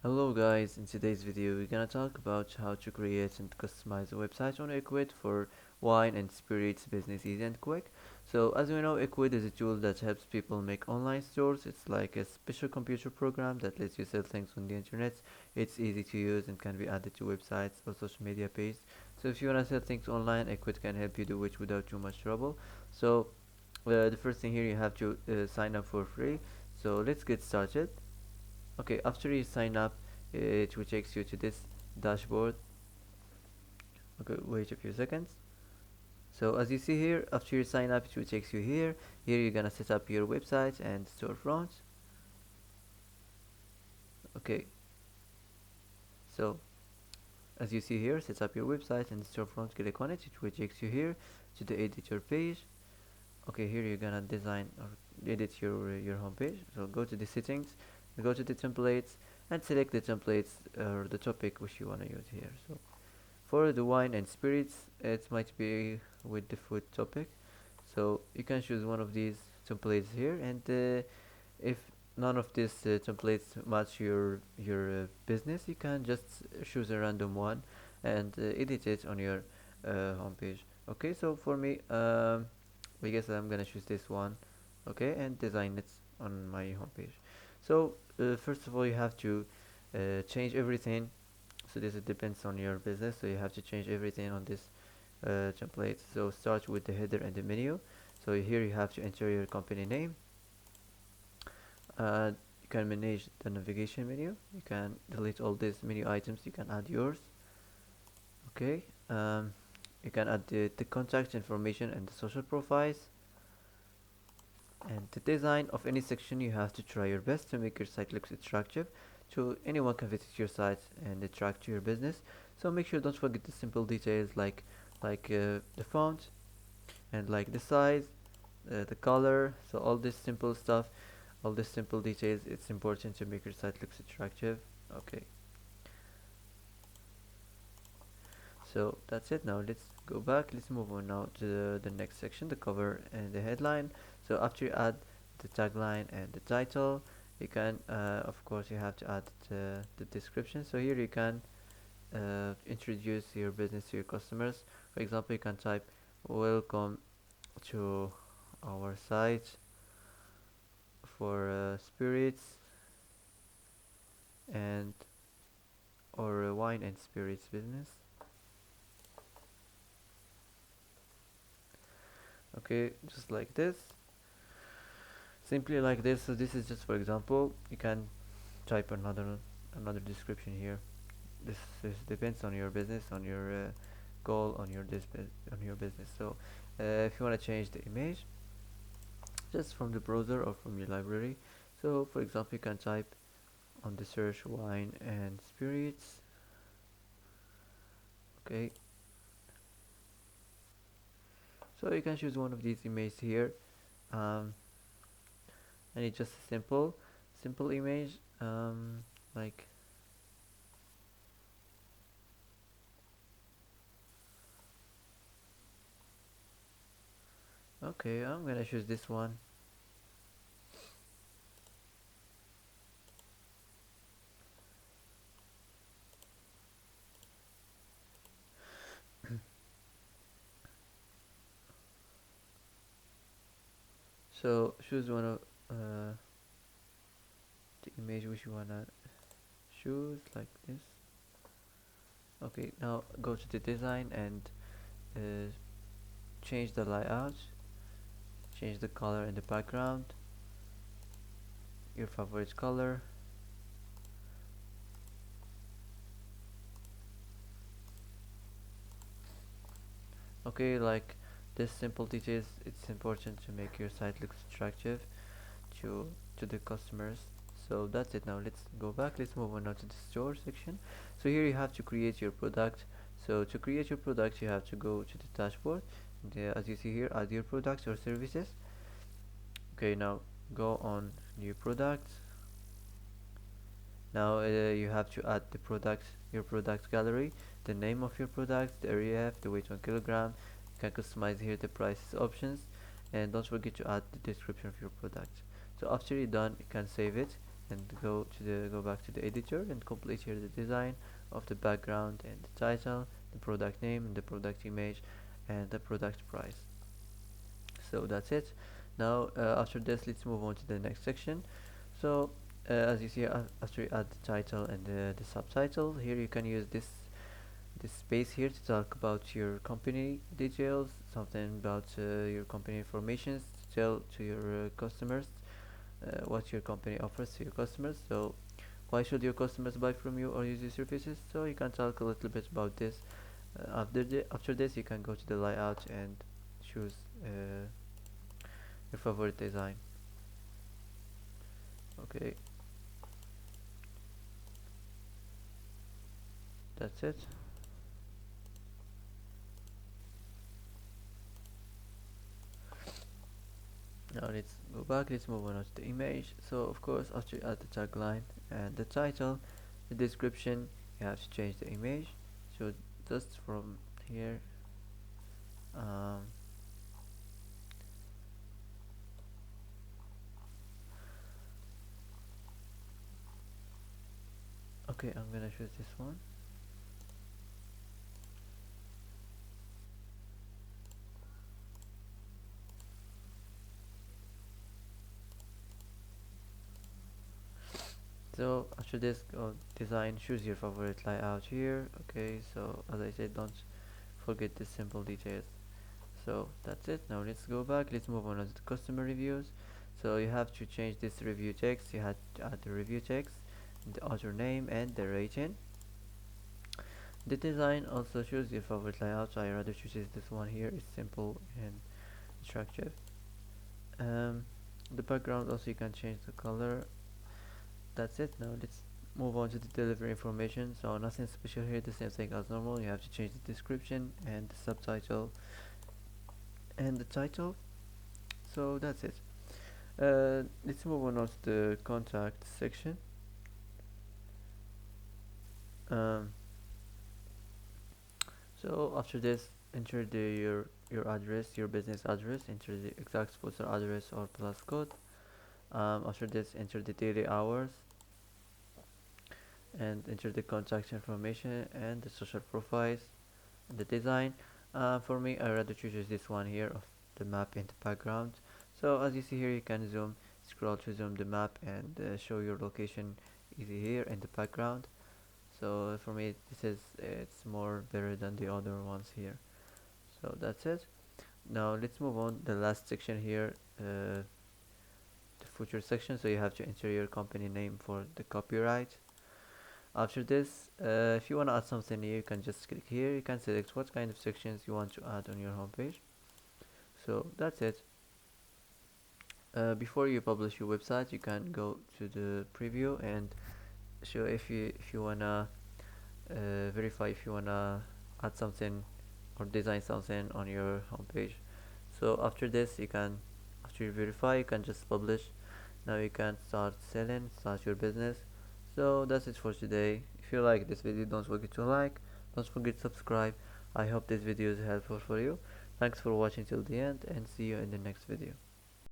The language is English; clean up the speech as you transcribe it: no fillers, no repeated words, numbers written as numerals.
Hello guys, in today's video we're gonna talk about how to create and customize a website on Ecwid for wine and spirits business easy and quick. So as we know, Ecwid is a tool that helps people make online stores. It's like a special computer program that lets you sell things on the internet. It's easy to use and can be added to websites or social media pages. So if you wanna sell things online, Ecwid can help you do it without too much trouble. So the first thing here, you have to sign up for free. So let's get started. Okay, after you sign up, it will takes you to this dashboard. Okay, wait a few seconds. So as you see here, after you sign up, it will takes you here. Here you're gonna set up your website and storefront. Okay, so as you see here, set up your website and storefront. Click on it. It will takes you here to the editor page. Okay, here you're gonna design or edit your home page. So go to the settings, go to the templates, and select the templates or the topic which you want to use here. So for the wine and spirits, it might be with the food topic. So you can choose one of these templates here, and if none of these templates match your business, you can just choose a random one and edit it on your homepage. Okay, so for me, I guess I'm gonna choose this one. Okay, and design it on my homepage. So first of all, you have to change everything. So this depends on your business, so you have to change everything on this template. So start with the header and the menu. So here you have to enter your company name. You can manage the navigation menu. You can delete all these menu items. You can add yours. Okay, you can add the contact information and the social profiles. And the design of any section, you have to try your best to make your site look attractive so anyone can visit your site and attract to your business. So make sure don't forget the simple details like the font and like the size, the color. So all this simple stuff, all these simple details, it's important to make your site looks attractive. Okay, so that's it. Now let's go back. Let's move on now to the next section, the cover and the headline. So after you add the tagline and the title, you can of course you have to add the description. So here you can introduce your business to your customers. For example, you can type welcome to our site for spirits and or wine and spirits business. Okay, just like this, simply like this. So this is just for example. You can type another description here. This depends on your business, on your goal, on on your business. So if you want to change the image, just from the browser or from your library. So for example, you can type on the search wine and spirits. Okay, so you can choose one of these images here, um, and it's just a simple image, like okay, I'm gonna choose this one. So choose one of the image which you wanna choose, like this. Okay, now go to the design and uh, change the layout, change the color in the background, your favorite color. Okay, like this simple details, it's important to make your site look attractive to the customers. So that's it. Now let's go back. Let's move on now to the store section. So here you have to create your product. So to create your product, you have to go to the dashboard. As you see here, add your products or services. Okay, now go on new product. Now you have to add the product, your product gallery, the name of your product, the area, the weight 1 kilogram. You can customize here the prices options, and don't forget to add the description of your product. So after you're done, you can save it and go back to the editor and complete here the design of the background and the title, the product name and the product image and the product price. So that's it. Now after this, let's move on to the next section. So as you see, after you add the title and the subtitle, here you can use this space here to talk about your company details, something about your company information, to tell to your customers what your company offers to your customers. So why should your customers buy from you or use your services? So you can talk a little bit about this. After this, you can go to the layout and choose your favorite design. Okay, that's it. Now let's go back, let's move on to the image. So of course, after you add the tagline and the title, the description, you have to change the image. So just from here, um, okay, I'm gonna choose this one. So after this, go design, choose your favorite layout here. Okay, so as I said, don't forget the simple details. So that's it. Now let's go back, let's move on to the customer reviews. So you have to change this review text, you had to add the review text, the author name and the rating. The design, also choose your favorite layout. I rather choose this one here, it's simple and structured. The background, also you can change the color. That's it. Now let's move on to the delivery information. So nothing special here, the same thing as normal. You have to change the description and the subtitle and the title. So that's it. Let's move on to the contact section. um, so after this, enter your address, your business address, enter the exact postal address or plus code. After this, enter the daily hours and enter the contact information and the social profiles and the design. For me, I rather choose this one here of the map in the background. So as you see here, you can scroll to zoom the map and show your location easy here in the background. So for me, it's more better than the other ones here. So that's it. Now let's move on the last section here, the footer section. So you have to enter your company name for the copyright. After this, if you want to add something new, you can just click here. You can select what kind of sections you want to add on your homepage. So that's it. Before you publish your website, you can go to the preview and show if you wanna verify if you wanna add something or design something on your homepage. So after this, after you verify, you can just publish. Now you can start selling, start your business. So that's it for today. If you like this video, don't forget to like, don't forget to subscribe. I hope this video is helpful for you. Thanks for watching till the end and see you in the next video.